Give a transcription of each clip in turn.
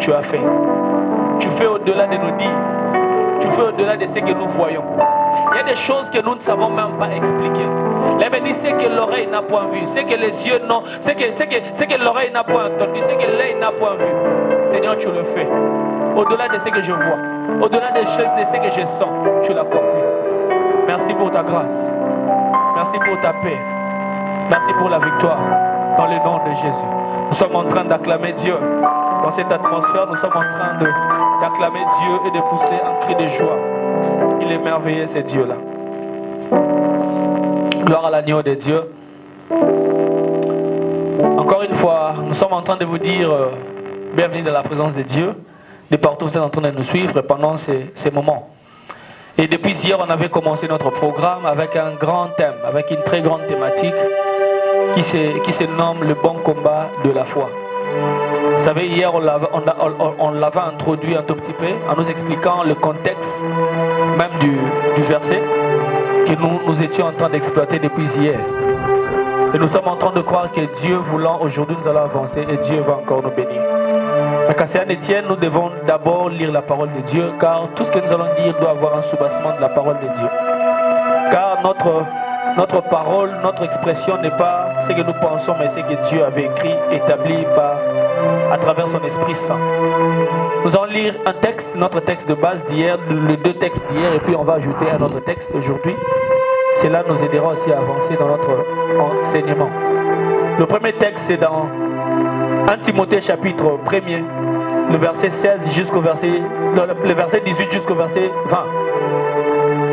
tu as fait. Tu fais au-delà de nos dires. Tu fais au-delà de ce que nous voyons. Il y a des choses que nous ne savons même pas expliquer. La Bible dit ce que l'oreille n'a point vu, ce que les yeux n'ont, ce que l'oreille n'a point entendu, ce que l'œil n'a point vu. Seigneur, tu le fais. Au-delà de ce que je vois, au-delà de ce que je sens, tu l'accomplis. Merci pour ta grâce. Merci pour ta paix. Merci pour la victoire. Dans le nom de Jésus. Nous sommes en train d'acclamer Dieu. Dans cette atmosphère, nous sommes en train d'acclamer Dieu et de pousser un cri de joie. Il est merveilleux, ce Dieu-là. Gloire à l'agneau de Dieu. Encore une fois, nous sommes en train de vous dire bienvenue dans la présence de Dieu. De partout, vous êtes en train de nous suivre pendant ces moments. Et depuis hier, on avait commencé notre programme avec un grand thème, avec une très grande thématique qui se nomme le bon combat de la foi. Vous savez, hier, on l'avait introduit un tout petit peu en nous expliquant le contexte même du verset que nous étions en train d'exploiter depuis hier. Et nous sommes en train de croire que Dieu voulant, aujourd'hui nous allons avancer et Dieu va encore nous bénir. Mais quand c'est un Étienne, nous devons d'abord lire la parole de Dieu, car tout ce que nous allons dire doit avoir un soubassement de la parole de Dieu. Car notre parole, notre expression n'est pas ce que nous pensons, mais ce que Dieu avait écrit, établi à travers son Esprit Saint. Nous allons lire un texte, notre texte de base d'hier, les deux textes d'hier, et puis on va ajouter un autre texte aujourd'hui. Cela nous aidera aussi à avancer dans notre enseignement. Le premier texte, c'est dans 1 Timothée chapitre 1er, le verset 16 jusqu'au verset, le verset 18 jusqu'au verset 20.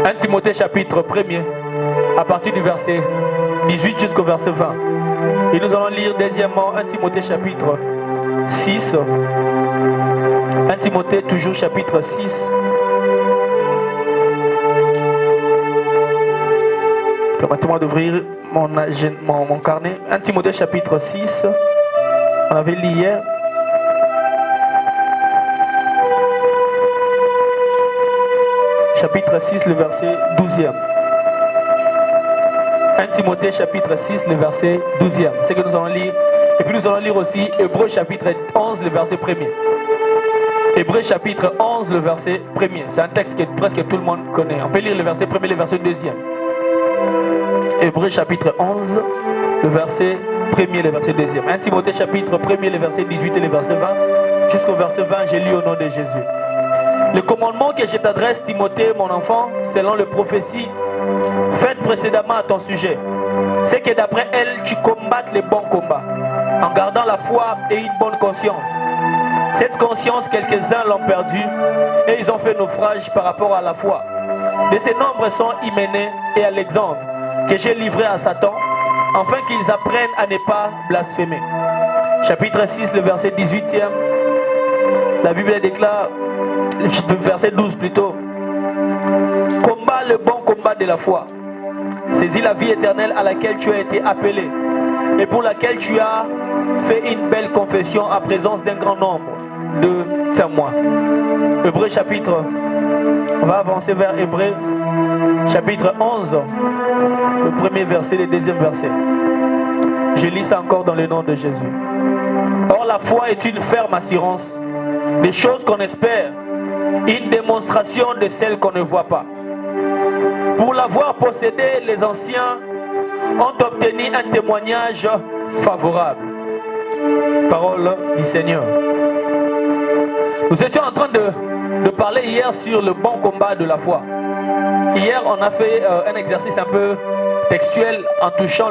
1 Timothée chapitre 1er, à partir du verset 18 jusqu'au verset 20. Et nous allons lire deuxièmement 1 Timothée chapitre 6. 1 Timothée toujours chapitre 6. Permettez-moi d'ouvrir mon carnet. 1 Timothée chapitre 6. On avait lu hier. Chapitre 6, le verset 12e. 1 Timothée chapitre 6, le verset 12e. C'est ce que nous allons lire. Et puis nous allons lire aussi Hébreux chapitre 11, le verset 1er. Hébreux chapitre 11, le verset 1er. C'est un texte que presque tout le monde connaît. On peut lire le verset 1er, le verset 2e. Hébreux chapitre 11, le verset 1er, le verset 2e. 1 Timothée chapitre 1er, le verset 18 et le verset 20. Jusqu'au verset 20, j'ai lu au nom de Jésus. Le commandement que je t'adresse, Timothée, mon enfant, selon les prophéties faites précédemment à ton sujet, c'est que d'après elles, tu combattes les bons combats, en gardant la foi et une bonne conscience. Cette conscience, quelques-uns l'ont perdue et ils ont fait naufrage par rapport à la foi. De ces nombres sont Hyménée et Alexandre, que j'ai livrés à Satan, afin qu'ils apprennent à ne pas blasphémer. Chapitre 6, le verset 18e, la Bible déclare, verset 12 plutôt, combat le bon combat de la foi. Saisis la vie éternelle à laquelle tu as été appelé et pour laquelle tu as fait une belle confession en présence d'un grand nombre de témoins. Hébreux chapitre, on va avancer vers Hébreux chapitre 11, le premier verset, le deuxième verset. Je lis ça encore dans le nom de Jésus. Or la foi est une ferme assurance des choses qu'on espère, une démonstration de celles qu'on ne voit pas. Pour l'avoir possédé, les anciens ont obtenu un témoignage favorable. Parole du Seigneur. Nous étions en train de parler hier sur le bon combat de la foi. Hier, on a fait un exercice un peu textuel en touchant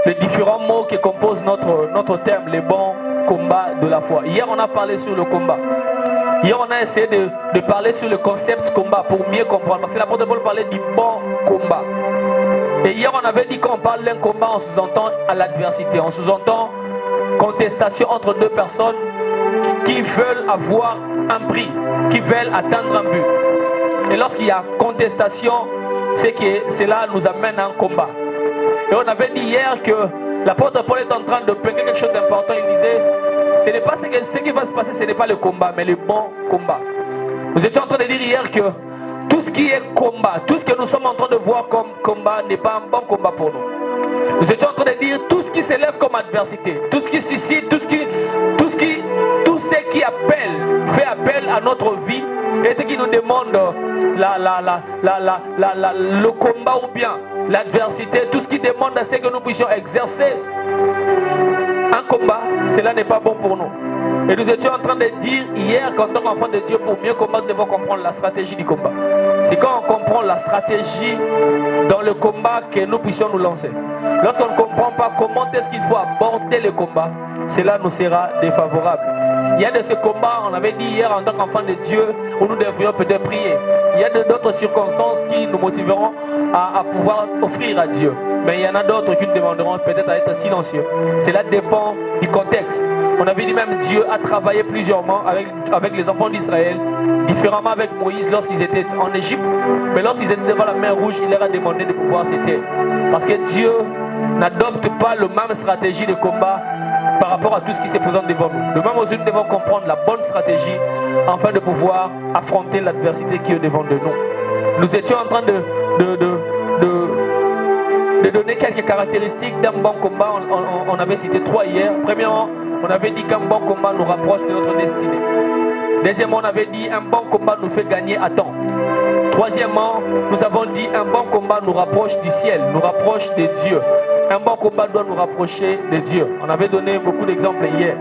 les différents mots qui composent notre thème, les bons combats de la foi. Hier, on a parlé sur le combat. Hier, on a essayé de parler sur le concept combat pour mieux comprendre. Parce que l'apôtre Paul parlait du bon combat. Et hier, on avait dit qu'on parle d'un combat, on sous-entend à l'adversité. On sous-entend contestation entre deux personnes qui veulent avoir un prix, qui veulent atteindre un but. Et lorsqu'il y a contestation, c'est que cela nous amène à un combat. Et on avait dit hier que l'apôtre Paul est en train de peindre quelque chose d'important. Il disait, ce n'est pas ce qui va se passer, ce n'est pas le combat, mais le bon combat. Nous étions en train de dire hier que tout ce qui est combat, tout ce que nous sommes en train de voir comme combat n'est pas un bon combat pour nous. Nous étions en train de dire tout ce qui s'élève comme adversité, tout ce qui suscite, tout ce ce qui fait appel à notre vie et qui nous demande le combat ou bien l'adversité, tout ce qui demande à ce que nous puissions exercer un combat, cela n'est pas bon pour nous. Et nous étions en train de dire hier qu'en tant qu'enfant de Dieu, pour mieux combattre, nous devons comprendre la stratégie du combat. C'est quand on comprend la stratégie dans le combat que nous puissions nous lancer. Lorsqu'on ne comprend pas comment est-ce qu'il faut aborder le combat, cela nous sera défavorable. Il y a de ce combat, on avait dit hier en tant qu'enfant de Dieu, où nous devrions peut-être prier. Il y a d'autres circonstances qui nous motiveront à pouvoir offrir à Dieu. Mais il y en a d'autres qui nous demanderont peut-être à être silencieux. Cela dépend du contexte. On avait dit même Dieu a travaillé plusieurs mois avec les enfants d'Israël, différemment avec Moïse lorsqu'ils étaient en Égypte. Mais lorsqu'ils étaient devant la mer Rouge, il leur a demandé de pouvoir se taire. Parce que Dieu n'adopte pas la même stratégie de combat par rapport à tout ce qui se présente devant nous. De même aussi, nous devons comprendre la bonne stratégie afin de pouvoir affronter l'adversité qui est devant de nous. Nous étions en train de donner quelques caractéristiques d'un bon combat. On avait cité 3 hier. Premièrement, on avait dit qu'un bon combat nous rapproche de notre destinée. Deuxièmement, on avait dit un bon combat nous fait gagner à temps. Troisièmement, nous avons dit un bon combat nous rapproche du ciel, nous rapproche de Dieu. Un bon combat doit nous rapprocher de Dieu. On avait donné beaucoup d'exemples hier.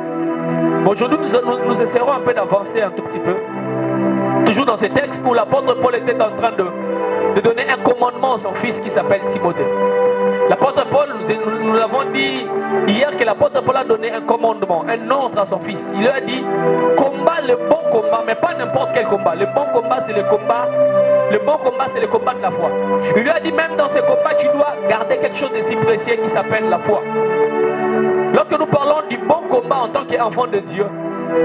Aujourd'hui, nous essaierons un peu d'avancer un tout petit peu. Toujours dans ce texte où l'apôtre Paul était en train de donner un commandement à son fils qui s'appelle Timothée. L'apôtre Paul, nous l'avons dit hier que l'apôtre Paul a donné un commandement, un ordre à son fils. Il lui a dit, combat le bon combat, mais pas n'importe quel combat. Le bon combat, c'est le combat. Le bon combat, c'est le combat de la foi. Il lui a dit, même dans ce combat, tu dois garder quelque chose de si précieux qui s'appelle la foi. Lorsque nous parlons du bon combat en tant qu'enfant de Dieu,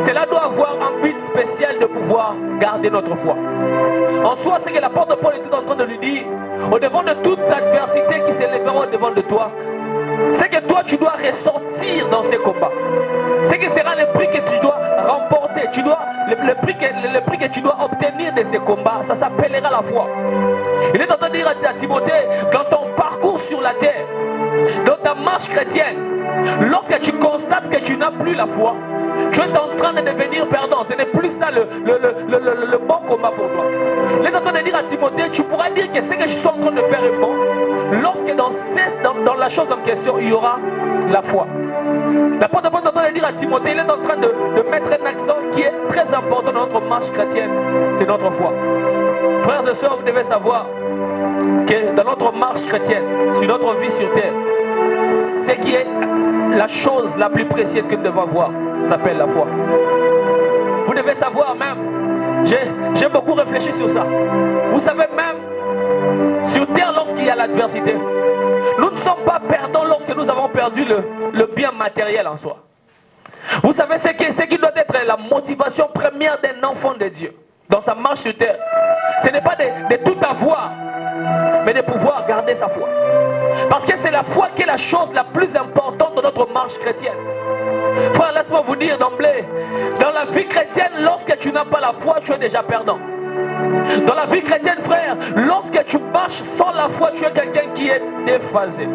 cela doit avoir un but spécial de pouvoir garder notre foi. En soi, c'est que l'apôtre Paul était en train de lui dire, au devant de toute adversité qui s'élèvera au devant de toi, c'est que toi tu dois ressortir dans ces combats. C'est que sera le prix que tu dois remporter. Le prix que tu dois obtenir de ces combats, ça s'appellera la foi. Il est en train de dire à Timothée, dans ton parcours sur la terre, dans ta marche chrétienne, lorsque tu constates que tu n'as plus la foi, tu es en train de devenir perdant. Ce n'est plus ça le bon combat pour toi. Il est en train de dire à Timothée, tu pourras dire que ce que je suis en train de faire est bon, lorsque dans la chose en question, il y aura la foi. L'apôtre Paul est en train de dire à Timothée, il est en train de mettre un accent qui est très important dans notre marche chrétienne, c'est notre foi. Frères et sœurs, vous devez savoir que dans notre marche chrétienne, sur notre vie sur terre, ce qui est la chose la plus précieuse que nous devons avoir, ça s'appelle la foi. Vous devez savoir même, j'ai beaucoup réfléchi sur ça. Vous savez même, sur terre lorsqu'il y a l'adversité, nous ne sommes pas perdants lorsque nous avons perdu le bien matériel en soi. Vous savez ce qui doit être la motivation première d'un enfant de Dieu dans sa marche sur terre. Ce n'est pas de tout avoir, mais de pouvoir garder sa foi. Parce que c'est la foi qui est la chose la plus importante de notre marche chrétienne. Frère, laisse-moi vous dire d'emblée, dans la vie chrétienne, lorsque tu n'as pas la foi, tu es déjà perdant. Dans la vie chrétienne, frère, lorsque tu marches sans la foi, tu es quelqu'un qui est déphasé.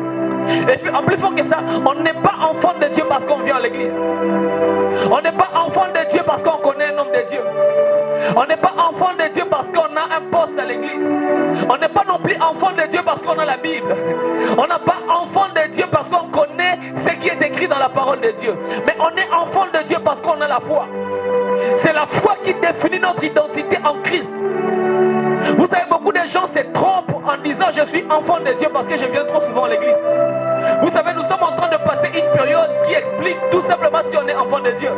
Et puis, en plus fort que ça, on n'est pas enfant de Dieu parce qu'on vient à l'église. On n'est pas enfant de Dieu parce qu'on connaît un homme de Dieu. On n'est pas enfant de Dieu parce qu'on a un poste à l'église. On n'est pas non plus enfant de Dieu parce qu'on a la Bible. On n'est pas enfant de Dieu parce qu'on connaît ce qui est écrit dans la parole de Dieu. Mais on est enfant de Dieu parce qu'on a la foi. C'est la foi qui définit notre identité en Christ. Vous savez, beaucoup de gens se trompent en disant je suis enfant de Dieu parce que je viens trop souvent à l'église. Vous savez, nous sommes en train de passer une période qui explique tout simplement si on est enfant de Dieu.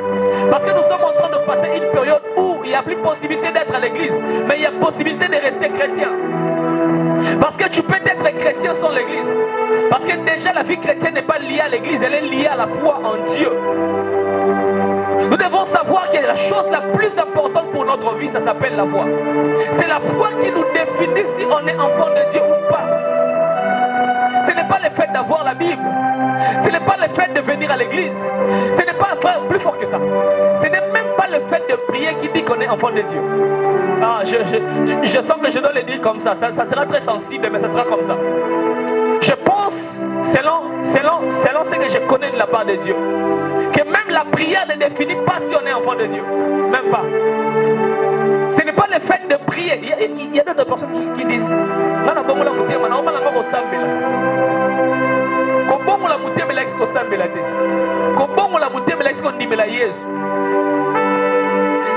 Parce que nous sommes en train de passer une période où il n'y a plus possibilité d'être à l'église, mais il y a possibilité de rester chrétien. Parce que tu peux être chrétien sans l'église. Parce que déjà la vie chrétienne n'est pas liée à l'église, elle est liée à la foi en Dieu. Nous devons savoir que la chose la plus importante pour notre vie, ça s'appelle la foi. C'est la foi qui nous définit si on est enfant de Dieu ou pas. Ce n'est pas le fait d'avoir la Bible. Ce n'est pas le fait de venir à l'église. Ce n'est pas, frère, plus fort que ça. Ce n'est même pas le fait de prier qui dit qu'on est enfant de Dieu. Ah, je sens que je dois le dire comme ça. Ça sera très sensible, mais ça sera comme ça. Je pense, selon ce que je connais de la part de Dieu, que même la prière ne définit pas si on est enfant de Dieu. Même pas. Ce n'est pas le fait de prier. Il y a d'autres personnes qui disent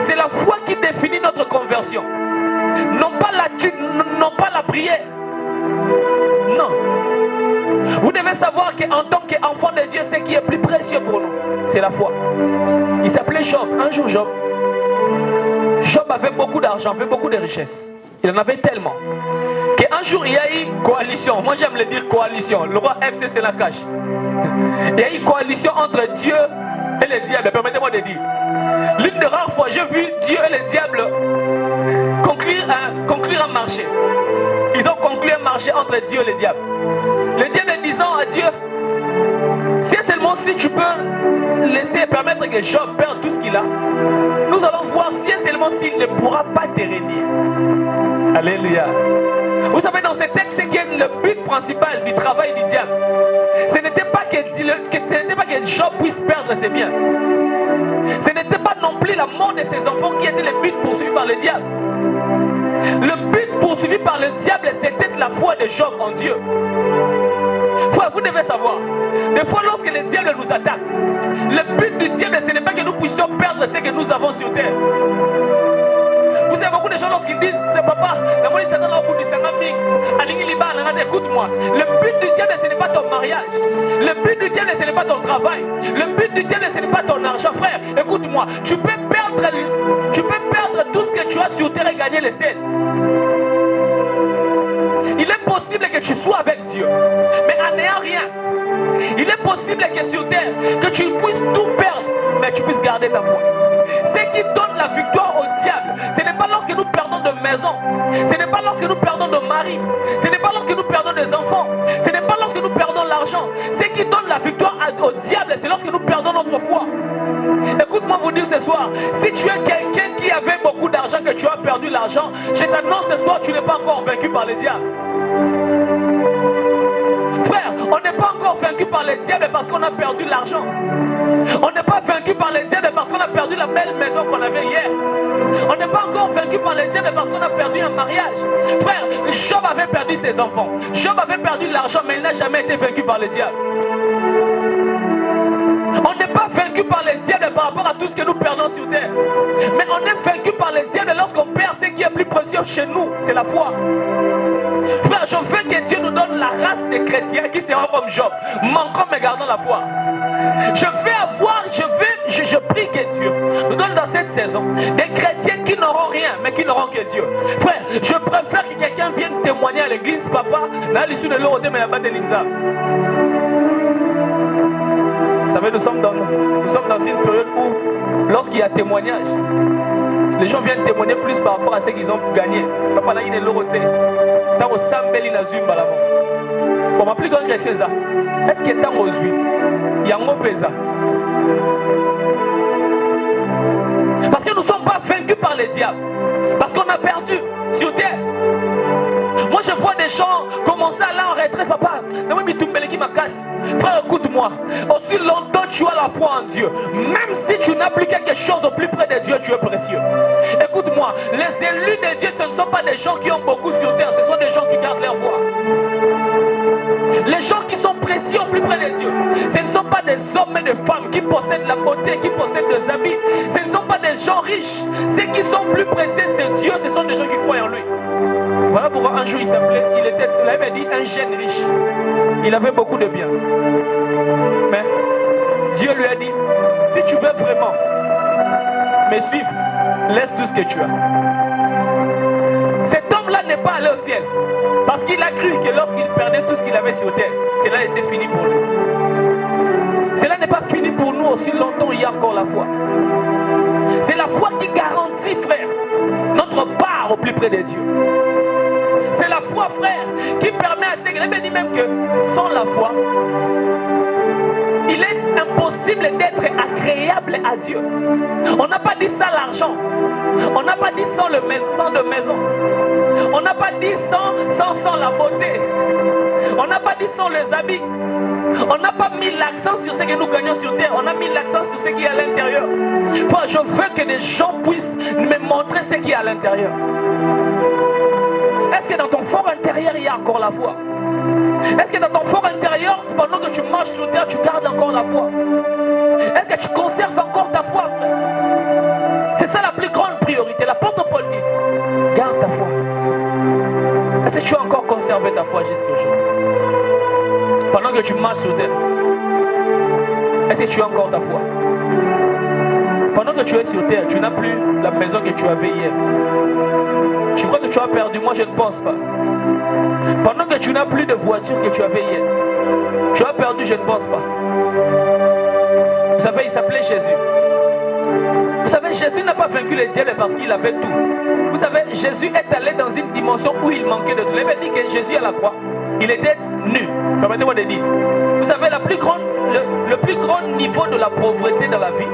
c'est la foi qui définit notre conversion. Non pas la prière. Non. Vous devez savoir qu'en tant qu'enfant de Dieu, ce qui est plus précieux pour nous, c'est la foi. Il s'appelait Job. Un jour, Job avait beaucoup d'argent, avait beaucoup de richesses. Il en avait tellement qu'un jour, il y a eu coalition. Moi, j'aime le dire coalition. Le roi FC, c'est la cache. Il y a eu coalition entre Dieu et le diable. Permettez-moi de dire. L'une des rares fois, j'ai vu Dieu et le diable conclure un marché. Ils ont conclu un marché entre Dieu et le diable. Le diable disant à Dieu, si seulement si tu peux laisser permettre que Job perde tout ce qu'il a, nous allons voir si seulement s'il ne pourra pas te régner. Alléluia. Vous savez, dans ce texte, c'est que le but principal du travail du diable, ce n'était pas que Job puisse perdre ses biens. Ce n'était pas non plus la mort de ses enfants qui était le but poursuivi par le diable. Le but poursuivi par le diable, c'était la foi de Job en Dieu. Frère, vous devez savoir, des fois lorsque le diable nous attaque, le but du diable, ce n'est pas que nous puissions perdre ce que nous avons sur terre. Vous savez, beaucoup de gens lorsqu'ils disent, c'est papa, écoute-moi, le but du diable, ce n'est pas ton mariage. Le but du diable, ce n'est pas ton travail. Le but du diable, ce n'est pas ton argent. Frère, écoute-moi, tu peux perdre tout ce que tu as sur terre et gagner le ciel. Il est possible que tu sois avec Dieu, mais en n'ayant rien. Il est possible que sur terre, que tu puisses tout perdre, mais tu puisses garder ta foi. Ce qui donne la victoire au diable, ce n'est pas lorsque nous perdons de maison, ce n'est pas lorsque nous perdons de mari, ce n'est pas lorsque nous perdons des enfants, ce n'est pas lorsque nous perdons l'argent. Ce qui donne la victoire au diable, c'est lorsque nous perdons notre foi. Écoute-moi vous dire ce soir, si tu es quelqu'un qui avait beaucoup d'argent, que tu as perdu l'argent, je t'annonce ce soir, tu n'es pas encore vaincu par le diable. Frère, on n'est pas encore vaincu par le diable parce qu'on a perdu l'argent. On n'est pas vaincu par le diable parce qu'on a perdu la belle maison qu'on avait hier. On n'est pas encore vaincu par le diable parce qu'on a perdu un mariage. Frère, Job avait perdu ses enfants. Job avait perdu l'argent, mais il n'a jamais été vaincu par le diable. On n'est pas vaincu par le diable par rapport à tout ce que nous perdons sur terre. Mais on est vaincu par le diable lorsqu'on perd ce qui est plus précieux chez nous, c'est la foi. Frère, je veux que Dieu nous donne la race des chrétiens qui seront comme Job, manquant mais gardant la foi. Je prie que Dieu nous donne dans cette saison des chrétiens qui n'auront rien, mais qui n'auront que Dieu. Frère, je préfère que quelqu'un vienne témoigner à l'église, papa, dans l'issue de l'eau, mais là-bas de l'Inza. Vous savez, nous sommes dans une période où, lorsqu'il y a témoignage, les gens viennent témoigner plus par rapport à ce qu'ils ont gagné. Papa, là, il est l'oroté. Tant au sambeli na zumba là-bas. Bon, ma plus grande question est ça. Est-ce que tant aux huit, il y a un mot pesa? Parce que nous ne sommes pas vaincus par les diables. Parce qu'on a perdu sur terre. Moi je vois des gens commencer à aller en retraite, papa. Frère, écoute-moi. Aussi longtemps tu as la foi en Dieu, même si tu n'as plus quelque chose au plus près de Dieu, tu es précieux. Écoute-moi, les élus de Dieu, ce ne sont pas des gens qui ont beaucoup sur terre, ce sont des gens qui gardent leur foi. Les gens qui sont précieux au plus près de Dieu, ce ne sont pas des hommes et des femmes qui possèdent la beauté, qui possèdent des habits. Ce ne sont pas des gens riches. Ceux qui sont plus précieux, c'est Dieu, ce sont des gens qui croient en lui. Voilà pourquoi un jour il avait dit un jeune riche. Il avait beaucoup de biens. Mais Dieu lui a dit, si tu veux vraiment me suivre, laisse tout ce que tu as. Cet homme-là n'est pas allé au ciel. Parce qu'il a cru que lorsqu'il perdait tout ce qu'il avait sur terre, cela était fini pour lui. Cela n'est pas fini pour nous aussi longtemps il y a encore la foi. C'est la foi qui garantit, frère, notre part au plus près de Dieu. C'est la foi, frère, qui permet à ces gens, dit même que sans la foi, il est impossible d'être agréable à Dieu. On n'a pas dit sans l'argent. On n'a pas dit sans de maison. On n'a pas dit sans la beauté. On n'a pas dit sans les habits. On n'a pas mis l'accent sur ce que nous gagnons sur terre, on a mis l'accent sur ce qui est à l'intérieur. Frère, je veux que des gens puissent me montrer ce qui est à l'intérieur. Est-ce que dans ton fort intérieur, il y a encore la foi? Est-ce que dans ton fort intérieur, pendant que tu marches sur terre, tu gardes encore la foi? Est-ce que tu conserves encore ta foi, frère? C'est ça la plus grande priorité. L'apôtre Paul dit, garde ta foi. Est-ce que tu as encore conservé ta foi jusqu'au jour? Pendant que tu marches sur terre, est-ce que tu as encore ta foi? Pendant que tu es sur terre, tu n'as plus la maison que tu avais hier. Tu crois que tu as perdu? Moi, je ne pense pas. Pendant que tu n'as plus de voiture que tu avais hier, tu as perdu? Je ne pense pas. Vous savez, il s'appelait Jésus. Vous savez, Jésus n'a pas vaincu les diables parce qu'il avait tout. Vous savez, Jésus est allé dans une dimension où il manquait de tout. Il avait dit que Jésus à la croix, il était nu. Permettez-moi de dire. Vous savez, le plus grand niveau de la pauvreté dans la vie,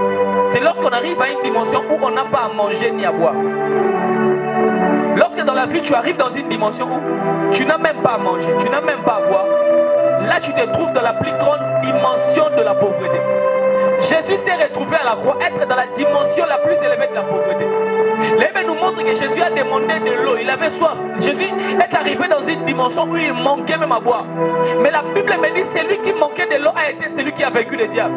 c'est lorsqu'on arrive à une dimension où on n'a pas à manger ni à boire. Lorsque dans la vie, tu arrives dans une dimension où tu n'as même pas à manger, tu n'as même pas à boire, là tu te trouves dans la plus grande dimension de la pauvreté. Jésus s'est retrouvé à la croix, être dans la dimension la plus élevée de la pauvreté. L'Évêque nous montre que Jésus a demandé de l'eau, il avait soif. Jésus est arrivé dans une dimension où il manquait même à boire. Mais la Bible me dit, celui qui manquait de l'eau a été celui qui a vaincu le diable.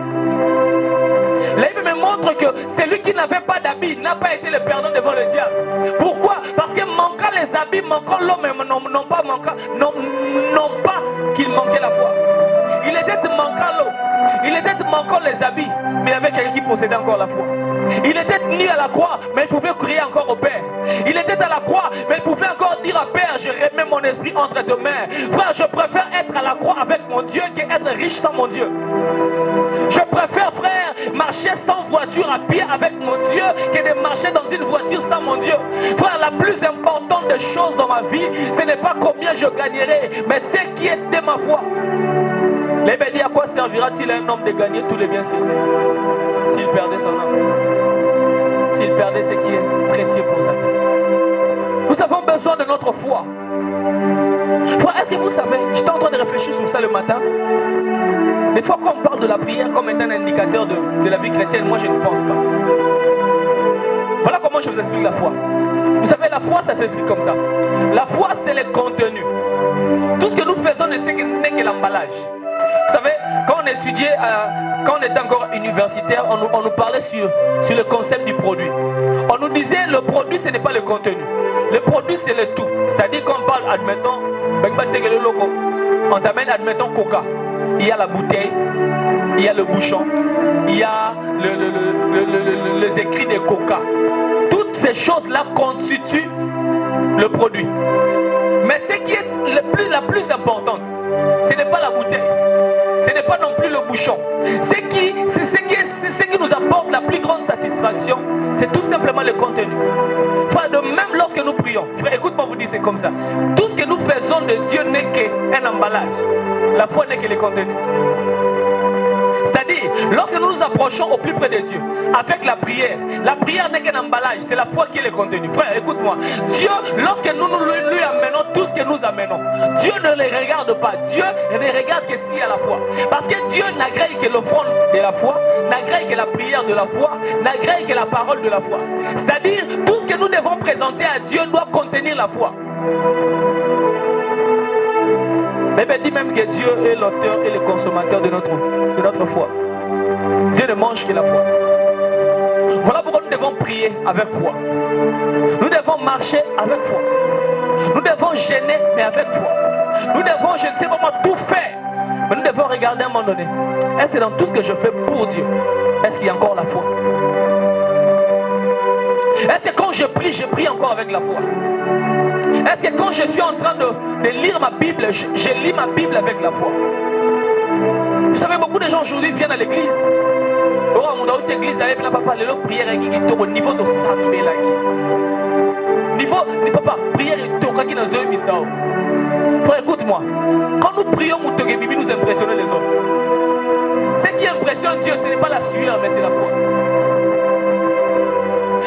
L'Évêque me montre que celui qui n'avait pas d'habits n'a pas été le perdant devant le diable. Pourquoi? Parce que manquant les habits, manquant l'eau, mais non pas qu'il manquait la foi. Il était manquant l'eau, il était manquant les habits, mais il y avait quelqu'un qui possédait encore la foi. Il était nu à la croix, mais il pouvait crier encore au Père. Il était à la croix, mais il pouvait encore dire à Père, je remets mon esprit entre tes mains. Frère, je préfère être à la croix avec mon Dieu qu'être riche sans mon Dieu. Je préfère, frère, marcher sans voiture à pied avec mon Dieu que de marcher dans une voiture sans mon Dieu. Frère, la plus importante des choses dans ma vie, ce n'est pas combien je gagnerai, mais ce qui est de ma foi. L'Évêque dit, à quoi servira-t-il à un homme de gagner tous les biens sur terre s'il perdait son âme, s'il perdait ce qui est précieux pour sa vie? Nous avons besoin de notre foi. Frère, est-ce que vous savez, j'étais en train de réfléchir sur ça le matin. Des fois, quand on parle de la prière comme étant un indicateur de la vie chrétienne, moi je ne pense pas. Voilà comment je vous explique la foi. Vous savez, la foi, ça s'explique comme ça. La foi, c'est le contenu. Tout ce que nous faisons n'est que l'emballage. Vous savez, quand on étudiait, quand on était encore universitaire, on nous parlait sur le concept du produit. On nous disait, le produit, ce n'est pas le contenu. Le produit, c'est le tout. C'est-à-dire qu'on parle, admettons, on t'amène, admettons, Coca. Il y a la bouteille, il y a le bouchon, il y a les écrits de Coca. Toutes ces choses-là constituent le produit. Mais ce qui est la plus importante, ce n'est pas la bouteille, ce n'est pas non plus le bouchon. Ce qui nous apporte la plus grande satisfaction, c'est tout simplement le contenu. Frère, de même lorsque nous prions, frère, écoute-moi vous dire, c'est comme ça. Tout ce que nous faisons de Dieu n'est qu'un emballage. La foi n'est que le contenu. C'est-à-dire, lorsque nous nous approchons au plus près de Dieu, avec la prière n'est qu'un emballage, c'est la foi qui est le contenu. Frère, écoute-moi. Dieu, lorsque nous lui amenons tout ce que nous amenons, Dieu ne les regarde pas. Dieu ne regarde que s'il y a la foi. Parce que Dieu n'agrée que l'offrande de la foi, n'agrée que la prière de la foi, n'agrée que la parole de la foi. C'est-à-dire, tout ce que nous devons présenter à Dieu doit contenir la foi. Mais dit même que Dieu est l'auteur et le consommateur de notre foi. Dieu ne mange que la foi. Voilà pourquoi nous devons prier avec foi. Nous devons marcher avec foi. Nous devons gêner, mais avec foi. Nous devons, je ne sais pas comment, tout faire. Mais nous devons regarder à un moment donné. Est-ce que dans tout ce que je fais pour Dieu, est-ce qu'il y a encore la foi? Est-ce que quand je prie encore avec la foi? Est-ce que quand je suis en train de lire ma Bible, je lis ma Bible avec la foi? Vous savez, beaucoup de gens aujourd'hui viennent à l'église. L'église papa, le prière au niveau de Sambé. Niveau, papa, prière est qui dans un bissau. Frère, écoute-moi. Quand nous prions, nous impressionnons les hommes. Ce qui impressionne Dieu, ce n'est pas la sueur, mais c'est la foi.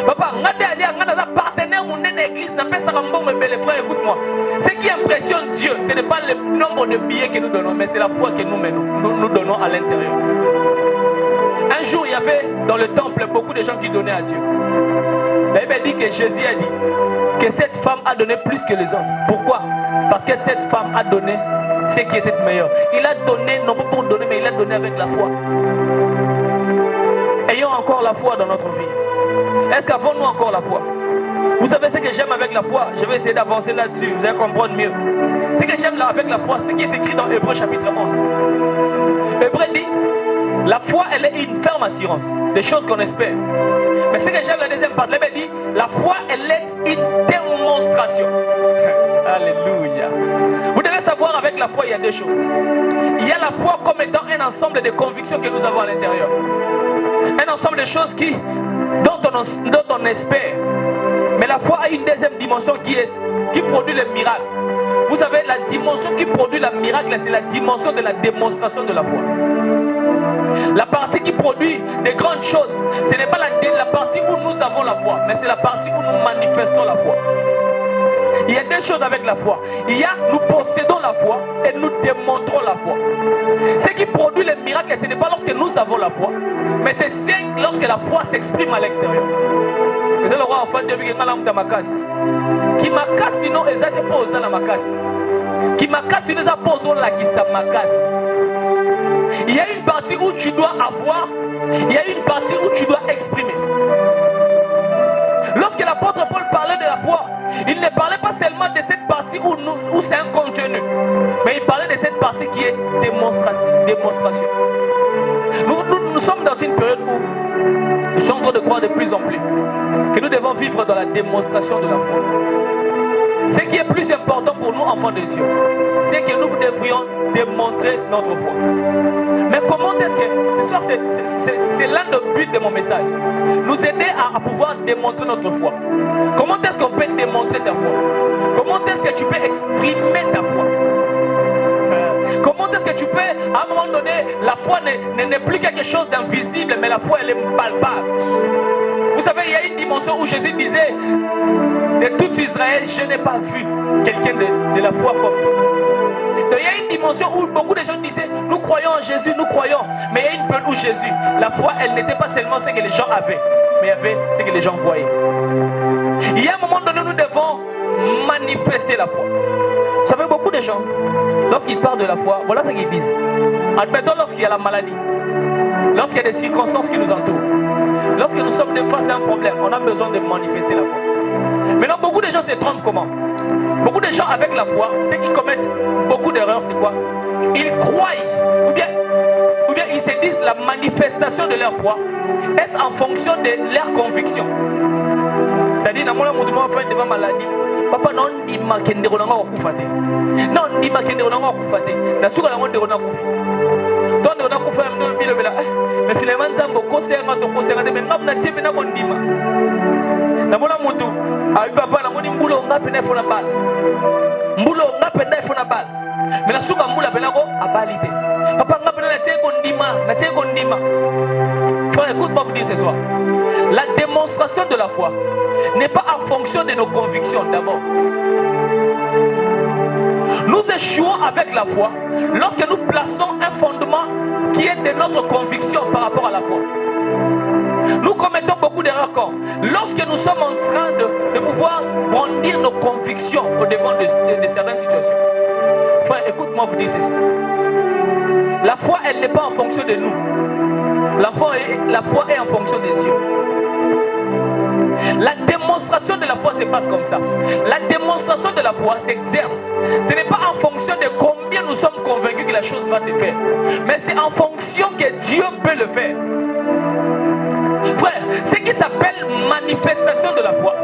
Papa, on a partenaire millionnaire, mon église, n'a pas ça comme bon, mes belles frères, écoute-moi. Ce qui impressionne Dieu, ce n'est pas le nombre de billets que nous donnons, mais c'est la foi que nous donnons à l'intérieur. Un jour, il y avait dans le temple beaucoup de gens qui donnaient à Dieu. La Bible dit que Jésus a dit que cette femme a donné plus que les autres. Pourquoi? Parce que cette femme a donné ce qui était meilleur. Il a donné, non pas pour donner, mais il a donné avec la foi. Ayons encore la foi dans notre vie. Est-ce qu'avons-nous encore la foi? Vous savez ce que j'aime avec la foi? Je vais essayer d'avancer là-dessus, vous allez comprendre mieux. Ce que j'aime là avec la foi, c'est ce qui est écrit dans Hébreux chapitre 11. Hébreux dit, la foi, elle est une ferme assurance des choses qu'on espère. Mais ce que j'aime la deuxième partie, elle dit, la foi, elle est une démonstration. Alléluia. Vous devez savoir, avec la foi, il y a deux choses. Il y a la foi comme étant un ensemble de convictions que nous avons à l'intérieur. Un ensemble de choses dont on espère. Mais la foi a une deuxième dimension qui produit le miracle. Vous savez, la dimension qui produit le miracle, c'est la dimension de la démonstration de la foi. La partie qui produit des grandes choses, ce n'est pas la partie où nous avons la foi, mais c'est la partie où nous manifestons la foi. Il y a deux choses avec la foi. Il y a, nous possédons la foi et nous démontrons la foi. Ce qui produit le miracle, ce n'est pas lorsque nous avons la foi, mais c'est lorsque la foi s'exprime à l'extérieur. C'est le roi enfant de Dieu qui m'a cassé, sinon ils ont déposé la macasse. Qui m'a cassé, sinon ils ont posé la qui sa macasse. Il y a une partie où tu dois avoir, il y a une partie où tu dois exprimer. Lorsque l'apôtre Paul parlait de la foi, il ne parlait pas seulement de cette partie où c'est un contenu, mais il parlait de cette partie qui est démonstration. Nous sommes dans une période où nous sommes en train de croire de plus en plus que nous devons vivre dans la démonstration de la foi. Ce qui est plus important pour nous, enfants de Dieu, c'est que nous devrions démontrer notre foi. Mais comment est-ce que, ce soir, c'est l'un des buts de mon message, nous aider à pouvoir démontrer notre foi. Comment est-ce qu'on peut démontrer ta foi? Comment est-ce que tu peux exprimer ta foi? Comment est-ce que tu peux, à un moment donné, la foi n'est plus quelque chose d'invisible, mais la foi, elle est palpable. Vous savez, il y a une dimension où Jésus disait, de tout Israël, je n'ai pas vu quelqu'un de la foi comme toi. Donc, il y a une dimension où beaucoup de gens disaient, nous croyons en Jésus, nous croyons. Mais il y a une période où Jésus, la foi, elle n'était pas seulement ce que les gens avaient, mais il y avait ce que les gens voyaient. Il y a un moment donné où nous devons manifester la foi. Vous savez, beaucoup de gens, lorsqu'ils parlent de la foi, voilà ce qu'ils disent. Admettons lorsqu'il y a la maladie, lorsqu'il y a des circonstances qui nous entourent, lorsque nous sommes face à un problème, on a besoin de manifester la foi. Maintenant, beaucoup de gens se trompent comment? Beaucoup de gens avec la foi, ceux qui commettent beaucoup d'erreurs, c'est quoi? Ils croient, ou bien ils se disent la manifestation de leur foi est en fonction de leur conviction. C'est-à-dire, dans mon amour, fait devant maladie, papa non dit ma kende ronanga okufate. Non dit ma kende ronanga okufate. Na suka la monde ronanga kufi. Donc on a kufa mdo bilo bela. Mais finalement nzambo kosenga to kosenga de ngam na tiebe na kondima. Na mona mutu, ai papa na moni mbulo ngapi na fona bal. Mbulo ngapi na fona bal. Mais na suka mbula benako abalite. Papa ngapi na tiebe kondima. Frère, écoute-moi vous dire ce soir. La démonstration de la foi n'est pas en fonction de nos convictions d'abord. Nous échouons avec la foi lorsque nous plaçons un fondement qui est de notre conviction par rapport à la foi. Nous commettons beaucoup d'erreurs lorsque nous sommes en train de pouvoir brandir nos convictions au devant de certaines situations. Frère, écoute-moi vous dire ceci. La foi, elle n'est pas en fonction de nous. La foi est en fonction de Dieu. La démonstration de la foi se passe comme ça. La démonstration de la foi s'exerce. Ce n'est pas en fonction de combien nous sommes convaincus que la chose va se faire, mais c'est en fonction que Dieu peut le faire. Frère, ce qui s'appelle manifestation de la foi,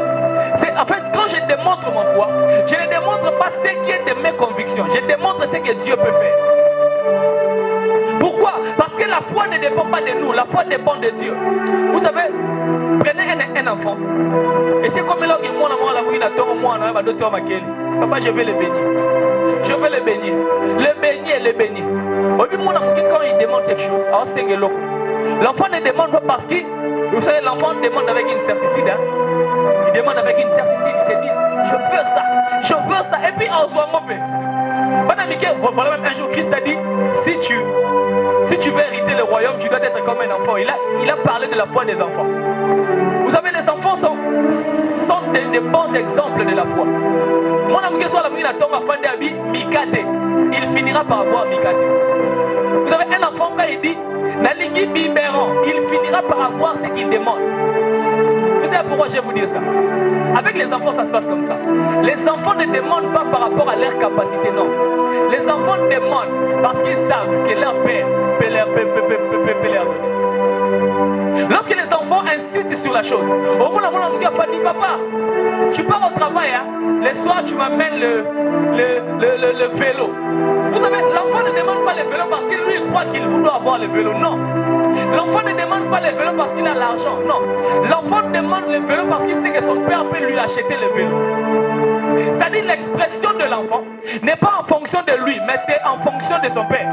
c'est en fait quand je démontre ma foi, je ne démontre pas ce qui est de mes convictions, je démontre ce que Dieu peut faire. Pourquoi? Parce que la foi ne dépend pas de nous, la foi dépend de Dieu. Vous savez, prenez un enfant. Et c'est comme là où papa, je vais le bénir. Je vais le bénir. Le bénir. Quand il demande quelque chose, l'enfant ne demande pas parce qu'il Vous savez, l'enfant demande avec une certitude. Hein? Il demande avec une certitude. Il se dit, je veux ça, je veux ça. Et puis, en soi, voilà, même un jour, Christ a dit, si tu veux hériter le royaume, tu dois être comme un enfant. Il a parlé de la foi des enfants. Vous savez, les enfants sont des bons exemples de la foi. Il finira par avoir Mikate. Vous avez un enfant, quand il dit, il finira par avoir ce qu'il demande. Vous savez pourquoi je vais vous dire ça? Avec les enfants, ça se passe comme ça. Les enfants ne demandent pas par rapport à leur capacité, non. Les enfants demandent parce qu'ils savent que leur père peut leur donner. Lorsque les enfants insistent sur la chose, au moment où on dit, papa, tu pars au travail, hein? Le soir tu m'amènes le vélo. Vous savez, l'enfant ne demande pas le vélo parce qu'il lui croit qu'il doit avoir le vélo, non. L'enfant ne demande pas le vélo parce qu'il a l'argent, non. L'enfant demande le vélo parce qu'il sait que son père peut lui acheter le vélo. C'est-à-dire l'expression de l'enfant n'est pas en fonction de lui, mais c'est en fonction de son père.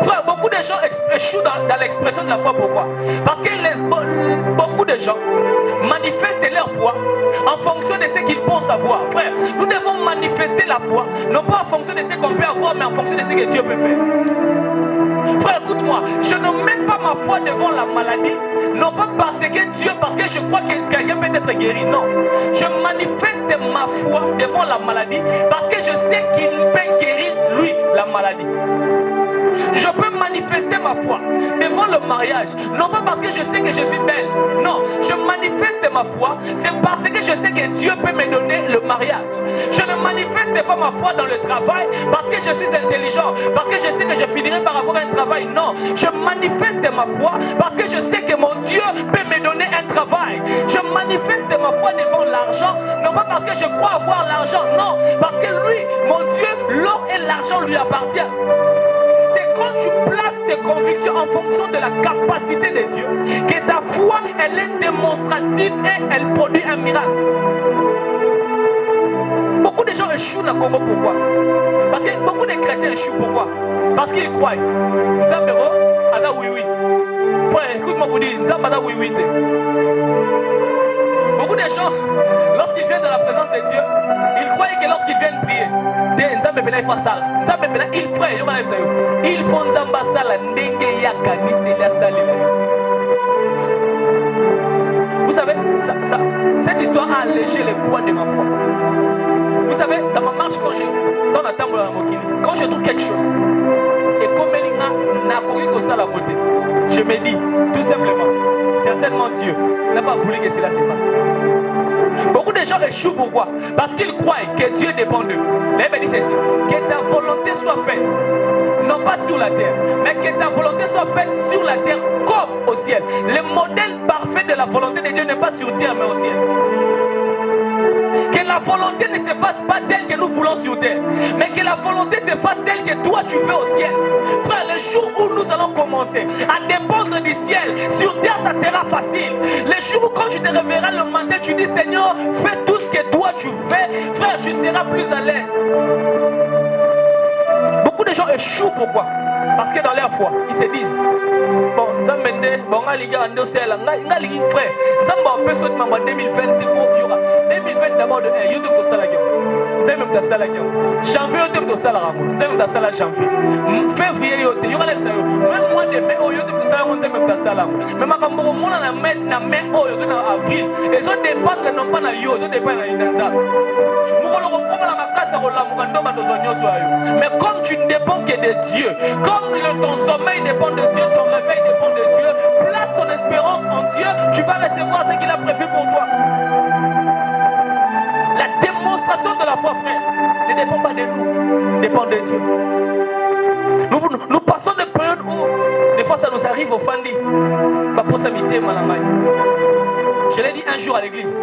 Frère, beaucoup de gens échouent dans l'expression de la foi. Pourquoi? Parce que beaucoup de gens manifestent leur foi en fonction de ce qu'ils pensent avoir. Frère, nous devons manifester la foi, non pas en fonction de ce qu'on peut avoir, mais en fonction de ce que Dieu peut faire. Frère, écoute-moi, je ne mets pas ma foi devant la maladie, non pas parce que je crois que quelqu'un peut être guéri, non. Je manifeste ma foi devant la maladie parce que je sais qu'il peut guérir, lui, la maladie. Je peux manifester ma foi devant le mariage, non pas parce que je sais que je suis belle, non, je manifeste ma foi, c'est parce que je sais que Dieu peut me donner le mariage. Je ne manifeste pas ma foi dans le travail parce que je suis intelligent, parce que je sais que je finirai par avoir un travail, non, je manifeste ma foi parce que je sais que mon Dieu peut me donner un travail. Je manifeste ma foi devant l'argent, non pas parce que je crois avoir l'argent, non, parce que lui, mon Dieu, l'or et l'argent lui appartiennent. C'est quand tu places tes convictions en fonction de la capacité de Dieu que ta foi, elle est démonstrative et elle produit un miracle. Beaucoup de gens échouent dans le Congo. Pourquoi? Parce que beaucoup de chrétiens échouent. Pourquoi? Parce qu'ils croient. Nzambero, ada oui oui. Frère, écoute-moi vous dire, Nzambada oui oui. Beaucoup de gens, lorsqu'ils viennent dans la présence de Dieu, ils croient que lorsqu'ils viennent prier, il faut Nzamba sala ndenge ya kanisa salila. Vous savez, cette histoire a allégé le poids de ma foi. Vous savez, dans ma marche, dans la table de la Mokili, quand je trouve quelque chose, et comme elle n'a pas eu ça la beauté, je me dis, tout simplement, certainement Dieu n'a pas voulu que cela se passe. Beaucoup de gens échouent. Pourquoi? Parce qu'ils croient que Dieu dépend d'eux. Mais il me dit ceci, que ta volonté soit faite, non pas sur la terre, mais que ta volonté soit faite sur la terre comme au ciel. Le modèle parfait de la volonté de Dieu n'est pas sur terre, mais au ciel. Que la volonté ne se fasse pas telle que nous voulons sur terre, mais que la volonté se fasse telle que toi tu veux au ciel. Frère, le jour où nous allons commencer à dépendre du ciel, sur terre ça sera facile. Le jour où quand tu te réveilleras le matin, tu dis Seigneur, fais tout ce que toi tu fais, frère, tu seras plus à l'aise. Beaucoup de gens échouent. Pourquoi? Parce que dans leur foi, ils se disent bon, ça m'aide, bon, frère, ça m'a personne en 2020, 2020 d'abord de YouTube de Salagam. Janvier, YouTube de Salagam. Janvier. Février, il y aura les salaires. Même mois de mai, YouTube de Salagam, même de Salam. Mais ma campagne, on a mai, en avril. Et ça dépend de non pas na yo, ça dépend de l'indanza. Mais comme tu ne dépends que de Dieu, comme ton sommeil dépend de Dieu, ton réveil dépend de Dieu, place ton espérance en Dieu, tu vas recevoir ce qu'il a prévu pour toi. La démonstration de la foi, frère, ne dépend pas de nous, dépend de Dieu. Nous passons des périodes où, des fois, ça nous arrive au Fandi. Je l'ai dit un jour à l'église.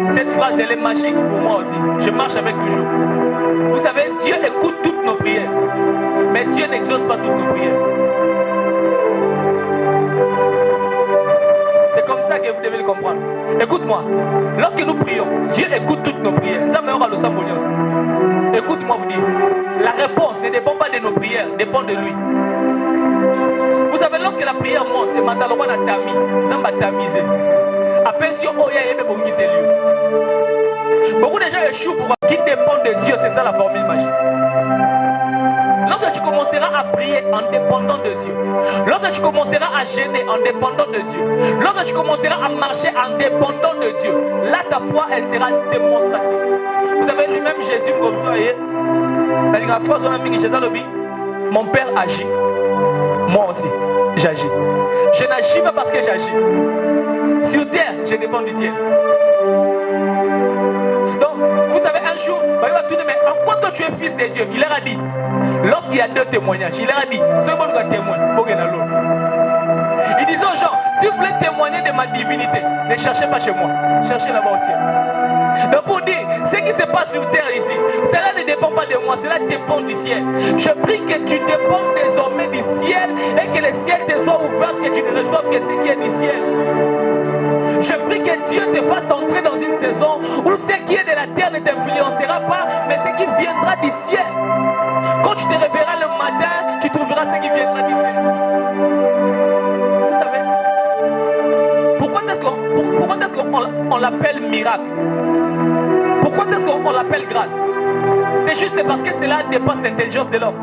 Cette phrase, elle est magique pour moi aussi. Je marche avec toujours. Vous savez, Dieu écoute toutes nos prières, mais Dieu n'exauce pas toutes nos prières. C'est comme ça que vous devez le comprendre. Écoute-moi, lorsque nous prions, Dieu écoute toutes nos prières. Écoute-moi vous dire, la réponse ne dépend pas de nos prières, dépend de lui. Vous savez, lorsque la prière monte, et Mandaloma a tami, ça m'a tamisé. Après, si on y a aimé bon beaucoup de gens échouent pour qui dépendent de Dieu, c'est ça la formule magique. Lorsque tu commenceras à prier en dépendant de Dieu, lorsque tu commenceras à gêner en dépendant de Dieu, lorsque tu commenceras à marcher en dépendant de Dieu, là ta foi elle sera démonstrative. Vous avez lu même Jésus comme ça, voyez. La phrase on a mis que Jésus a dit, mon Père agit, moi aussi j'agis. Je n'agis pas parce que j'agis. Sur terre, je dépends du ciel. Donc, vous savez, un jour, il va tout dire, mais en quoi toi tu es fils de Dieu? Il leur a dit, lorsqu'il y a 2 témoignages, il leur a dit, ce bon doit témoigner, il disait aux gens, si vous voulez témoigner de ma divinité, ne cherchez pas chez moi, cherchez là-bas au ciel. Donc pour dire, ce qui se passe sur terre ici, cela ne dépend pas de moi, cela dépend du ciel. Je prie que tu dépendes désormais du ciel et que le ciel te soit ouvert, que tu ne reçoives que ce qui est du ciel. Je prie que Dieu te fasse entrer dans une saison où ce qui est de la terre ne t'influencera pas, mais ce qui viendra du ciel. Quand tu te réveilleras le matin, tu trouveras ce qui viendra du ciel. Vous savez, pourquoi est-ce qu'on l'appelle miracle? Pourquoi est-ce qu'on l'appelle grâce? C'est juste parce que cela dépasse l'intelligence de l'homme.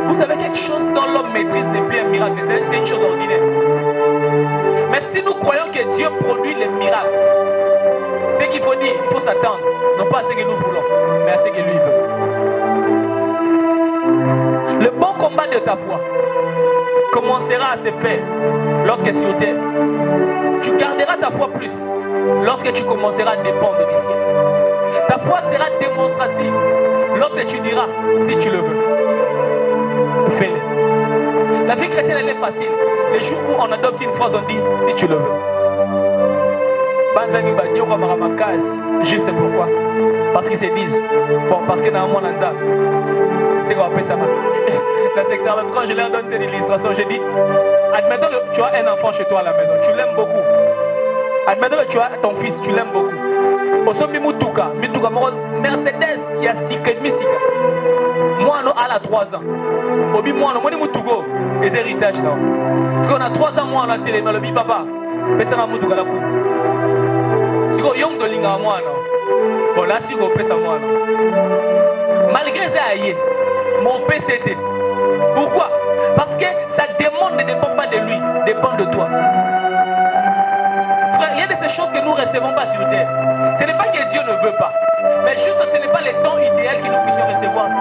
Vous savez, quelque chose dont l'homme maîtrise n'est plus un miracle, c'est une chose ordinaire. Mais si nous croyons que Dieu produit les miracles, ce qu'il faut dire, il faut s'attendre, non pas à ce que nous voulons, mais à ce que lui veut. Le bon combat de ta foi commencera à se faire lorsque sur terre. Tu garderas ta foi plus lorsque tu commenceras à dépendre du ciel. Ta foi sera démonstrative lorsque tu diras si tu le veux. Fais-le. La vie chrétienne elle est facile. Les jours où on adopte une phrase, on dit si tu le veux. Juste pourquoi? Parce qu'ils se disent, bon, parce que dans mon anza, c'est qu'on appelle ça. Quand je leur donne cette illustration, je dis, admettons que tu as un enfant chez toi à la maison, tu l'aimes beaucoup. Admettons que tu as ton fils, tu l'aimes beaucoup. Au sommet, Mituka, Mercedes, il y a 6 sika. Moi, on a 3 ans. Obi, moi, on a Mutugo, les héritages. Parce qu'on a 3 ans, moi, on a télé, mais le bi papa, personne n'a Mutuga la coupe. Si on yong de linga moi, bon, là, si on peut ça, moi, malgré ça, mon PCT. Pourquoi? Parce que sa demande ne dépend pas de lui, dépend de toi. Frère, il y a de ces choses que nous ne recevons pas sur terre. Ce n'est pas que Dieu ne veut pas, mais juste ce n'est pas le temps idéal que nous puissions recevoir ça.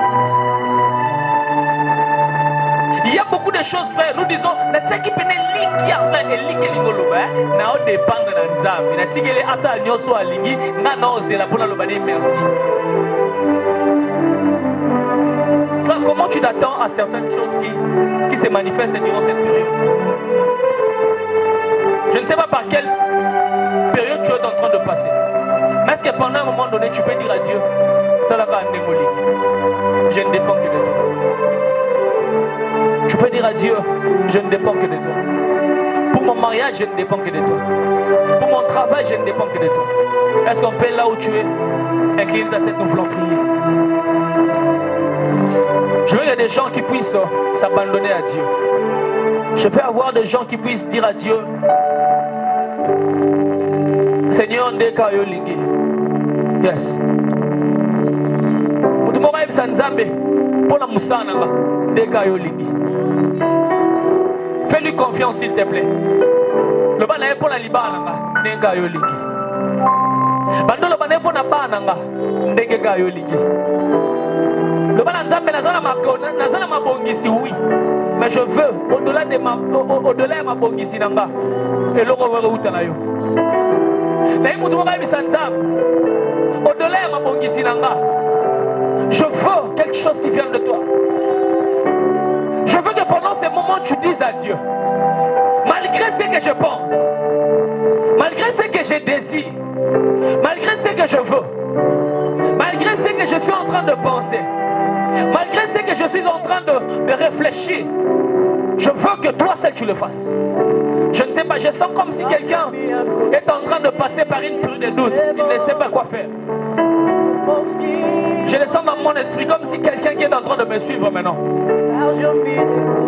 Il y a beaucoup de choses, frère. Nous disons, frère, comment tu t'attends à certaines choses qui se manifestent durant cette période? Je ne sais pas par quelle période tu es en train de passer. Mais est-ce que pendant un moment donné, tu peux dire à Dieu, ça là va je ne dépends que de toi. Tu peux dire à Dieu, je ne dépends que de toi. Pour mon mariage, je ne dépends que de toi. Pour mon travail, je ne dépends que de toi. Est-ce qu'on peut là où tu es, incliner ta tête, nous voulons prier. Je veux qu'il y ait des gens qui puissent s'abandonner à Dieu. Je veux avoir des gens qui puissent dire à Dieu, Seigneur, ndeka yo lingi. Yes. Mutumoka ibisa nzambe pona musana nga ndeka yo lingi. Fais-lui confiance s'il te plaît. Le bana est pour la libana nga ndeka yo lingi. Bando le bana est pour na bana nga ndeka yo lingi. Le bana nzambe nazala mabongisi oui. Mais je veux au-delà de ma bongisi nanga. Et le revoir où t'en as eu. Au-delà de ma bongisi nanga. Je veux quelque chose qui vient de toi. Je veux que pendant ces moments tu dises à Dieu, malgré ce que je pense, malgré ce que je désire, malgré ce que je veux, malgré ce que je suis en train de penser, malgré ce que je suis en train de réfléchir, je veux que toi seul tu le fasses. Je ne sais pas, je sens comme si quelqu'un est en train de passer par une période de doute. Il ne sait pas quoi faire. Je le sens dans mon esprit comme si quelqu'un qui est en train de me suivre maintenant.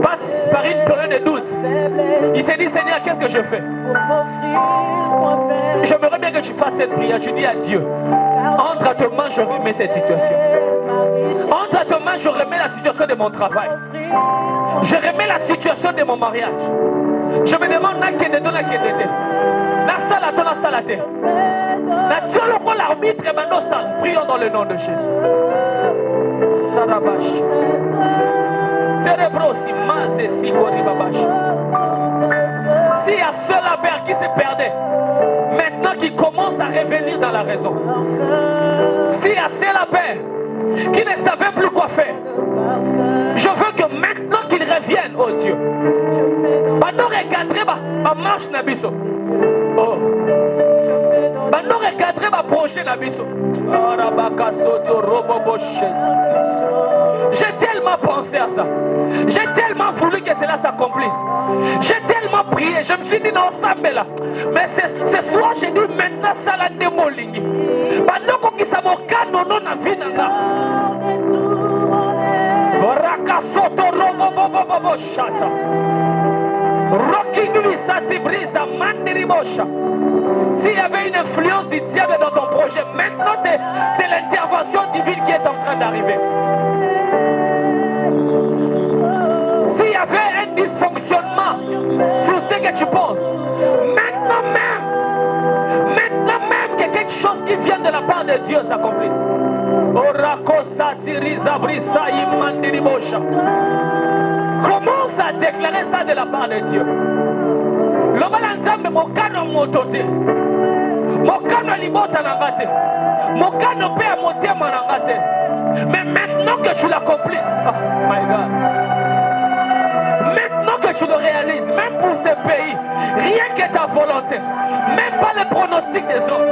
passe par une période de doute. Il s'est dit, Seigneur, qu'est-ce que je fais? J'aimerais bien que tu fasses cette prière. Tu dis à Dieu, entre à tes mains, je remets cette situation. Entre à tes mains, je remets la situation de mon travail. Je remets la situation de mon mariage. Je me demande, la salle à ton salle à terre. La Dieu, l'arbitre est maintenant sale. Prions dans le nom de Jésus. Sarabash. Terebrosi, Maze, Sikori, Babash. S'il y a ceux-là qui se perdaient, maintenant qui commencent à revenir dans la raison. S'il y a ceux-là qui ne savaient plus quoi faire, je veux que maintenant qu'ils reviennent, oh Dieu. Maintenant, recadrer ma marche Nabiso. Oh. Maintenant, recadrer ma projet Nabiso. J'ai tellement pensé à ça. J'ai tellement voulu que cela s'accomplisse. J'ai tellement prié. Je me suis dit non, ça me là. Mais ce soir, j'ai dit maintenant, ça l'a démolingi. Maintenant, qu'on qui s'est moqué, non, non, na vie, nanga. Rakasoto, robo, bobo, bobo, chata. Rocky, lui, ça te brise, mandiri, bosha. S'il y avait une influence du diable dans ton projet, maintenant, c'est l'intervention divine qui est en train d'arriver. S'il y avait un dysfonctionnement sur ce que tu penses, maintenant même que quelque chose qui vient de la part de Dieu s'accomplisse. Commence à déclarer ça de la part de Dieu. Le balanzambe mokano motote. Mokano libota nangate. Mokano pe motema nangate. Mais maintenant que tu l'accomplisses, oh my God. Maintenant que tu le réalises, même pour ce pays, rien que ta volonté, même pas les pronostics des hommes,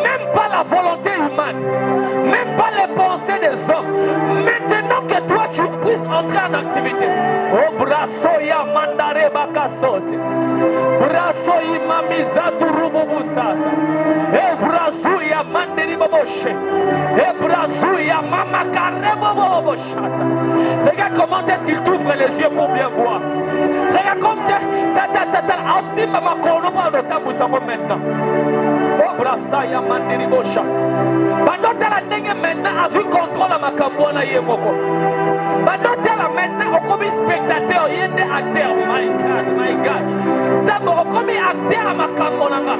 même pas la volonté humaine, même pas les pensées des hommes, maintenant que toi tu puisses entrer en activité. Oh brasoya mandare bakasote, brasoyi mamizadu rububusata, e brasoya mandiri boboshe, e brasoya mama karebo boboshata. Regarde comment est-ce qu'il t'ouvre les yeux pour bien voir. Regarde comme aussi maman kono pa do tabu sango maintenant. Oh brasaya mandiri bosha. Bandota la ndenge maintenant a vu contrôle à makambo na yemoko. Bandota la maintenant au comme spectateur yende acteur. My God. D'abord au comme acteur à makambo nanga.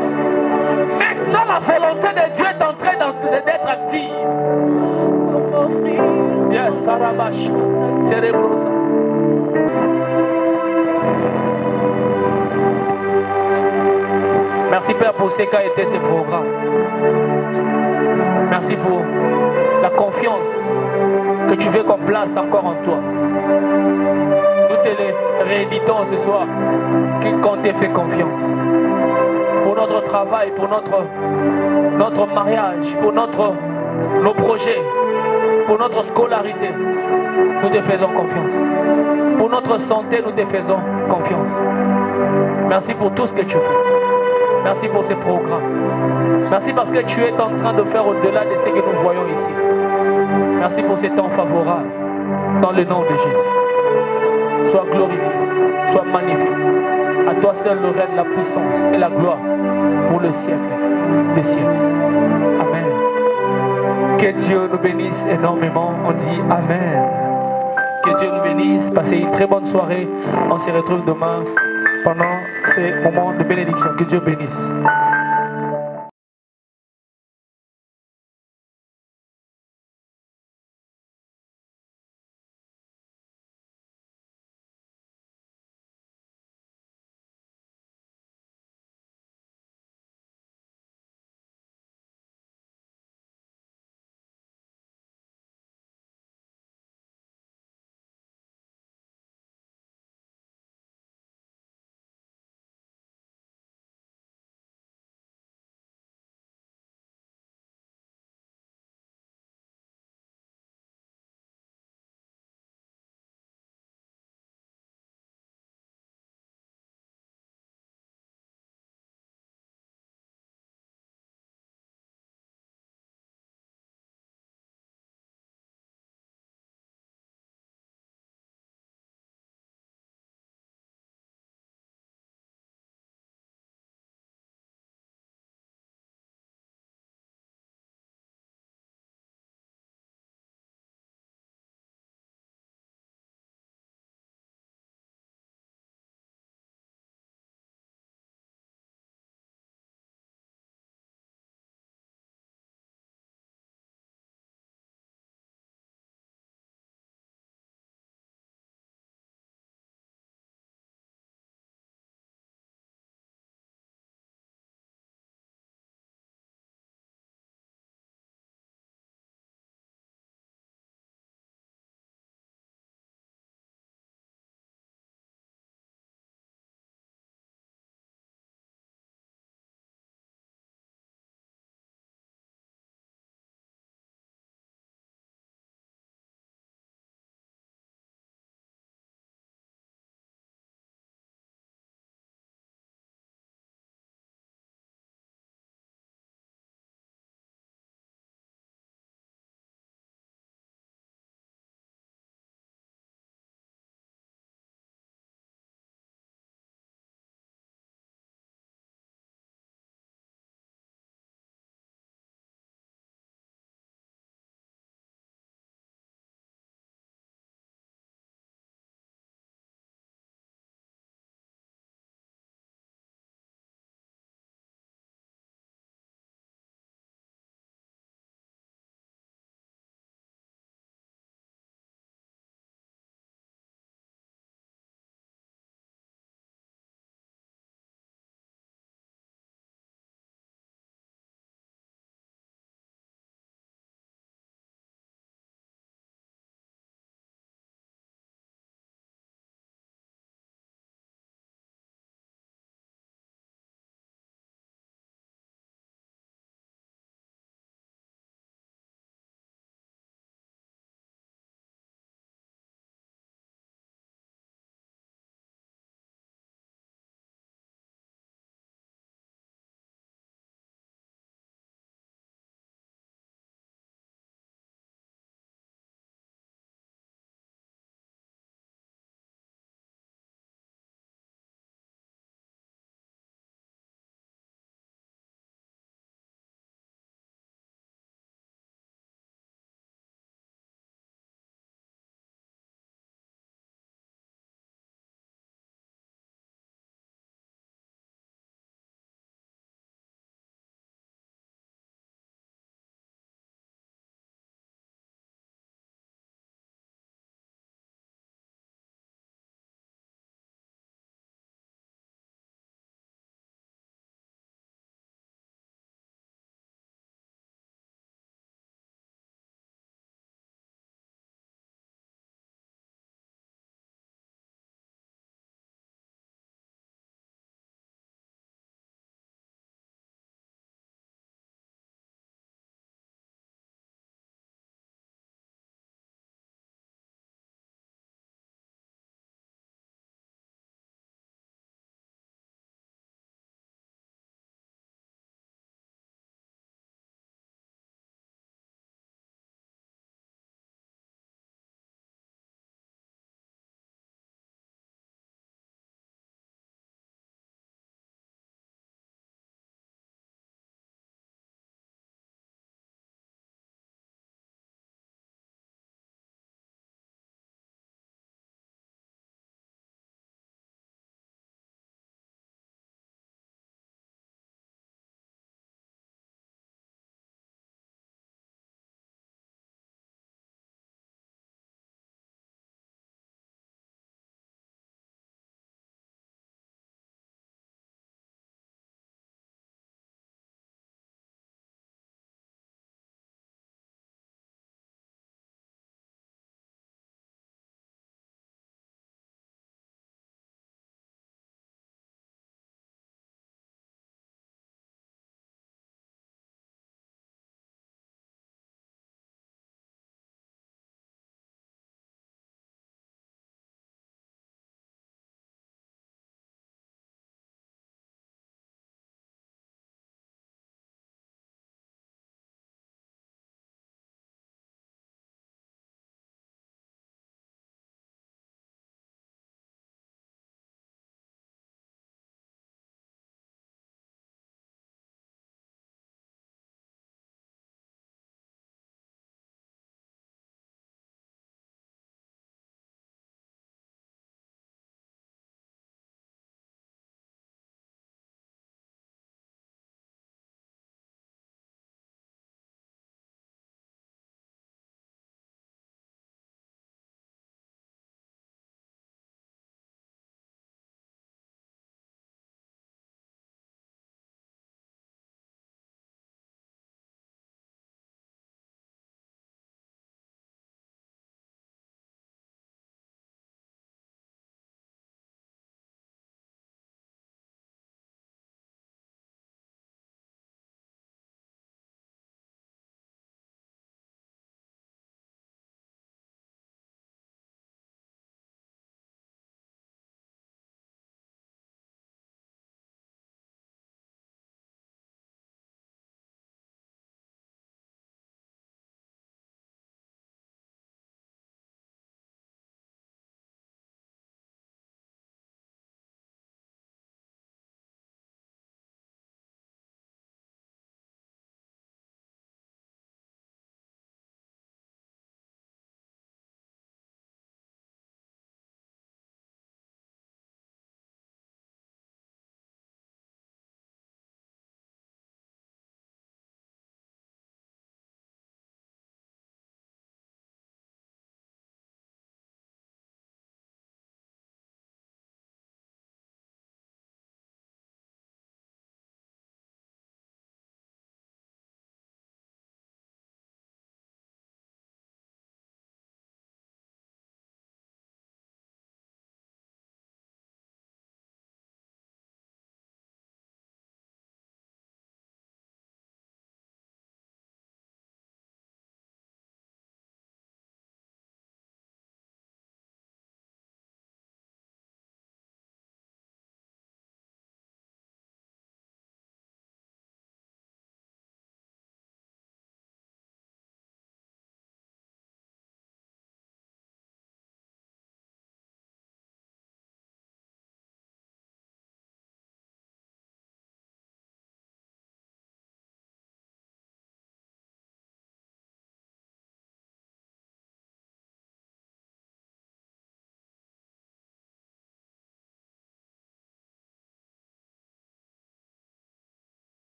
Maintenant la volonté de Dieu est en train d'être active. Yes, Sarabash. Terebrosa. Merci Père pour ce qu'a été ce programme. Merci pour la confiance que tu veux qu'on place encore en toi. Nous te les rééditons ce soir qu'on t'ait fait confiance. Pour notre travail, pour notre mariage, pour nos projets, pour notre scolarité, nous te faisons confiance. Pour notre santé, nous te faisons confiance. Merci pour tout ce que tu fais. Merci pour ce programme. Merci parce que tu es en train de faire au-delà de ce que nous voyons ici. Merci pour ce temps favorable. Dans le nom de Jésus. Sois glorifié, sois magnifique. À toi seul le règne, la puissance et la gloire pour le siècle des siècles. Amen. Que Dieu nous bénisse énormément. On dit Amen. Que Dieu nous bénisse. Passez une très bonne soirée. On se retrouve demain pendant ces moments de bénédiction. Que Dieu bénisse.